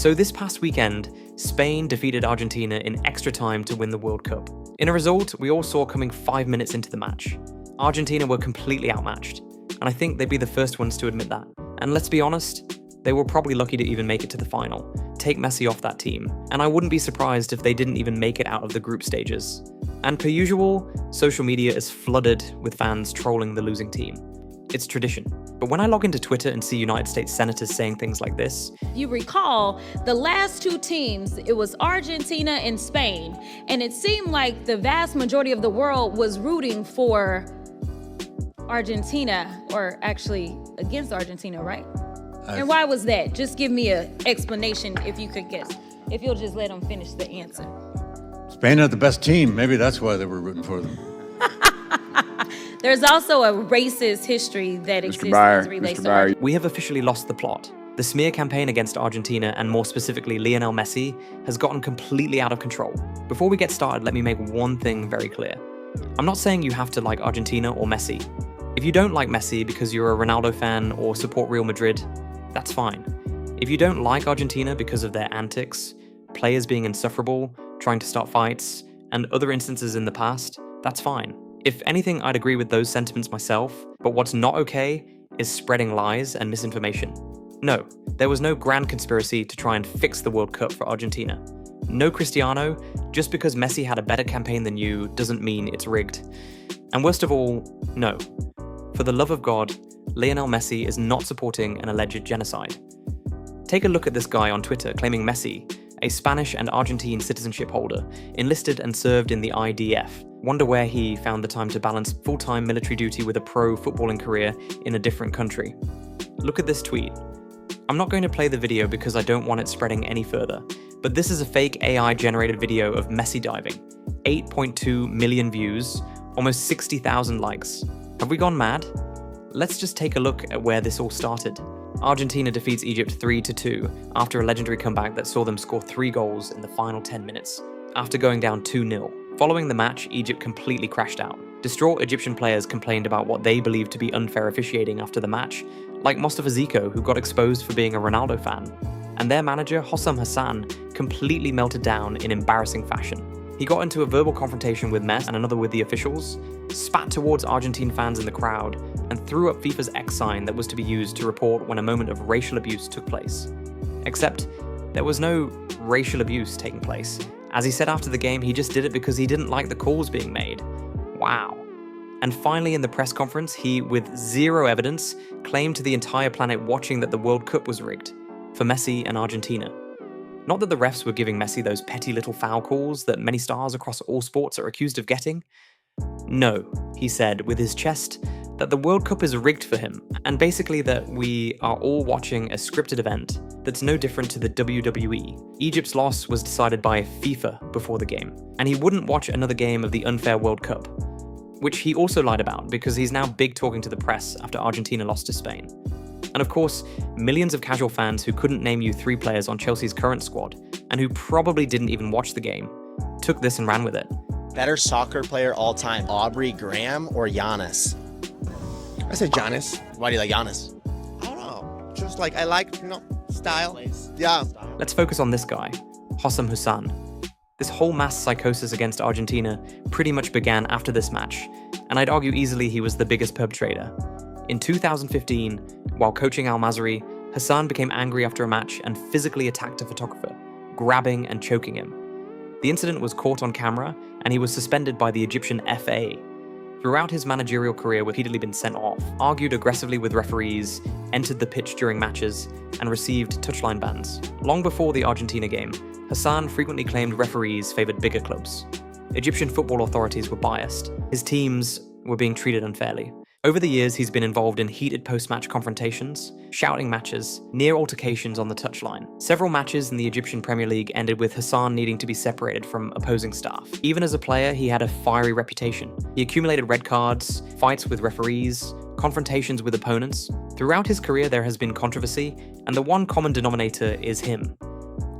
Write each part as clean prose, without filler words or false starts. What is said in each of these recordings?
So this past weekend, Spain defeated Argentina in extra time to win the World Cup. In a result we all saw coming 5 minutes into the match. Argentina were completely outmatched, and I think they'd be the first ones to admit that. And let's be honest, they were probably lucky to even make it to the final. Take Messi off that team, and I wouldn't be surprised if they didn't even make it out of the group stages. And per usual, social media is flooded with fans trolling the losing team. It's tradition. But when I log into Twitter and see United States senators saying things like this... You recall, the last two teams, it was Argentina and Spain, and it seemed like the vast majority of the world was rooting for Argentina, or actually against Argentina, right? And why was that? Just give me an explanation if you could guess. If you'll just let them finish the answer. Spain had the best team. Maybe that's why they were rooting for them. There's also a racist history that exists as it relates to Argentina. We have officially lost the plot. The smear campaign against Argentina, and more specifically Lionel Messi, has gotten completely out of control. Before we get started, let me make one thing very clear. I'm not saying you have to like Argentina or Messi. If you don't like Messi because you're a Ronaldo fan or support Real Madrid, that's fine. If you don't like Argentina because of their antics, players being insufferable, trying to start fights, and other instances in the past, that's fine. If anything, I'd agree with those sentiments myself, but what's not okay is spreading lies and misinformation. No, there was no grand conspiracy to try and fix the World Cup for Argentina. No Cristiano, just because Messi had a better campaign than you doesn't mean it's rigged. And worst of all, no. For the love of God, Lionel Messi is not supporting an alleged genocide. Take a look at this guy on Twitter claiming Messi, a Spanish and Argentine citizenship holder, enlisted and served in the IDF. Wonder where he found the time to balance full-time military duty with a pro footballing career in a different country. Look at this tweet. I'm not going to play the video because I don't want it spreading any further, but this is a fake AI-generated video of Messi diving. 8.2 million views, almost 60,000 likes. Have we gone mad? Let's just take a look at where this all started. Argentina defeats Egypt 3-2 after a legendary comeback that saw them score 3 goals in the final 10 minutes, after going down 2-0. Following the match, Egypt completely crashed out. Distraught Egyptian players complained about what they believed to be unfair officiating after the match, like Mustafa Zico, who got exposed for being a Ronaldo fan. And their manager, Hossam Hassan, completely melted down in embarrassing fashion. He got into a verbal confrontation with Messi and another with the officials, spat towards Argentine fans in the crowd, and threw up FIFA's X sign that was to be used to report when a moment of racial abuse took place. Except, there was no racial abuse taking place. As he said after the game, he just did it because he didn't like the calls being made. Wow. And finally in the press conference, he, with zero evidence, claimed to the entire planet watching that the World Cup was rigged, for Messi and Argentina. Not that the refs were giving Messi those petty little foul calls that many stars across all sports are accused of getting. No, he said with his chest, that the World Cup is rigged for him, and basically that we are all watching a scripted event that's no different to the WWE. Egypt's loss was decided by FIFA before the game, and he wouldn't watch another game of the unfair World Cup, which he also lied about because he's now big talking to the press after Argentina lost to Spain. And of course, millions of casual fans who couldn't name you 3 players on Chelsea's current squad, and who probably didn't even watch the game, took this and ran with it. Better soccer player all time, Aubrey Graham or Giannis? I say Giannis. Why do you like Giannis? I don't know. Just like, I like, style. Yeah. Let's focus on this guy, Hossam Hassan. This whole mass psychosis against Argentina pretty much began after this match, and I'd argue easily he was the biggest perpetrator. In 2015, while coaching Al Mazri, Hassan became angry after a match and physically attacked a photographer, grabbing and choking him. The incident was caught on camera, and he was suspended by the Egyptian FA. Throughout his managerial career, repeatedly been sent off, argued aggressively with referees, entered the pitch during matches, and received touchline bans. Long before the Argentina game, Hassan frequently claimed referees favoured bigger clubs. Egyptian football authorities were biased. His teams were being treated unfairly. Over the years, he's been involved in heated post-match confrontations, shouting matches, near altercations on the touchline. Several matches in the Egyptian Premier League ended with Hassan needing to be separated from opposing staff. Even as a player, he had a fiery reputation. He accumulated red cards, fights with referees, confrontations with opponents. Throughout his career, there has been controversy, and the one common denominator is him.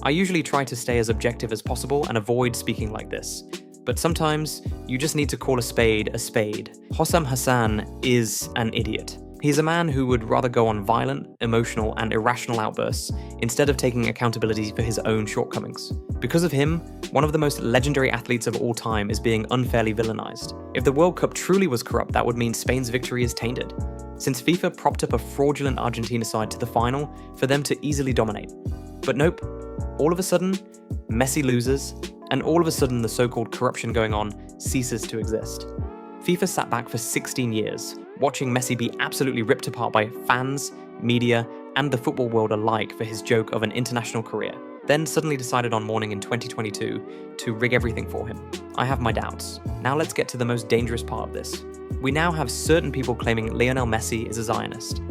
I usually try to stay as objective as possible and avoid speaking like this. But sometimes, you just need to call a spade a spade. Hossam Hassan is an idiot. He's a man who would rather go on violent, emotional, and irrational outbursts instead of taking accountability for his own shortcomings. Because of him, one of the most legendary athletes of all time is being unfairly villainized. If the World Cup truly was corrupt, that would mean Spain's victory is tainted, since FIFA propped up a fraudulent Argentina side to the final for them to easily dominate. But nope, all of a sudden, Messi loses, and all of a sudden the so-called corruption going on ceases to exist. FIFA sat back for 16 years, watching Messi be absolutely ripped apart by fans, media, and the football world alike for his joke of an international career, then suddenly decided on morning in 2022 to rig everything for him. I have my doubts. Now let's get to the most dangerous part of this. We now have certain people claiming Lionel Messi is a Zionist.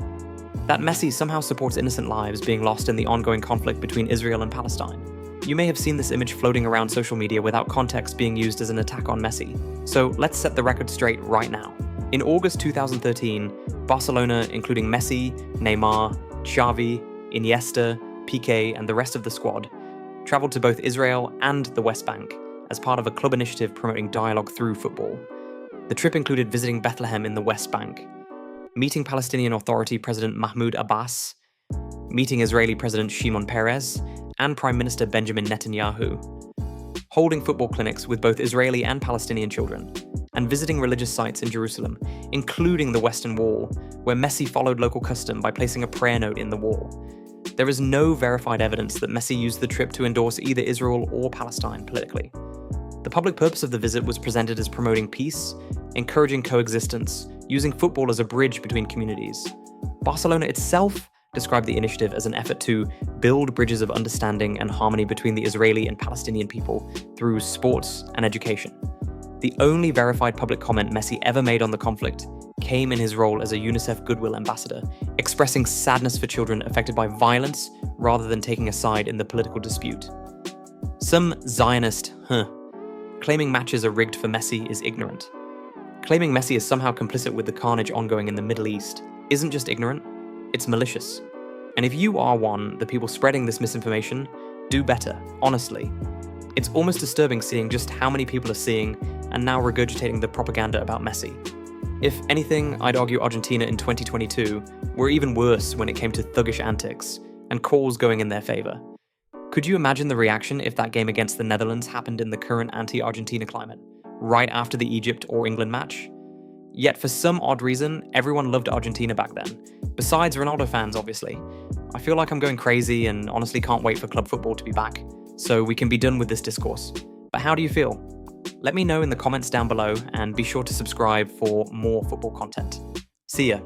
That Messi somehow supports innocent lives being lost in the ongoing conflict between Israel and Palestine. You may have seen this image floating around social media without context being used as an attack on Messi. So let's set the record straight right now. In August 2013, Barcelona, including Messi, Neymar, Xavi, Iniesta, Piqué, and the rest of the squad, traveled to both Israel and the West Bank as part of a club initiative promoting dialogue through football. The trip included visiting Bethlehem in the West Bank, meeting Palestinian Authority President Mahmoud Abbas, meeting Israeli President Shimon Peres, and Prime Minister Benjamin Netanyahu, holding football clinics with both Israeli and Palestinian children, and visiting religious sites in Jerusalem, including the Western Wall, where Messi followed local custom by placing a prayer note in the wall. There is no verified evidence that Messi used the trip to endorse either Israel or Palestine politically. The public purpose of the visit was presented as promoting peace, encouraging coexistence, using football as a bridge between communities. Barcelona itself described the initiative as an effort to build bridges of understanding and harmony between the Israeli and Palestinian people through sports and education. The only verified public comment Messi ever made on the conflict came in his role as a UNICEF Goodwill Ambassador, expressing sadness for children affected by violence rather than taking a side in the political dispute. Some Zionist, claiming matches are rigged for Messi is ignorant. Claiming Messi is somehow complicit with the carnage ongoing in the Middle East isn't just ignorant, it's malicious. And if you are one, the people spreading this misinformation, do better, honestly. It's almost disturbing seeing just how many people are seeing and now regurgitating the propaganda about Messi. If anything, I'd argue Argentina in 2022 were even worse when it came to thuggish antics and calls going in their favour. Could you imagine the reaction if that game against the Netherlands happened in the current anti-Argentina climate, right after the Egypt or England match? Yet for some odd reason, everyone loved Argentina back then, besides Ronaldo fans obviously. I feel like I'm going crazy and honestly can't wait for club football to be back, so we can be done with this discourse. But how do you feel? Let me know in the comments down below and be sure to subscribe for more football content. See ya!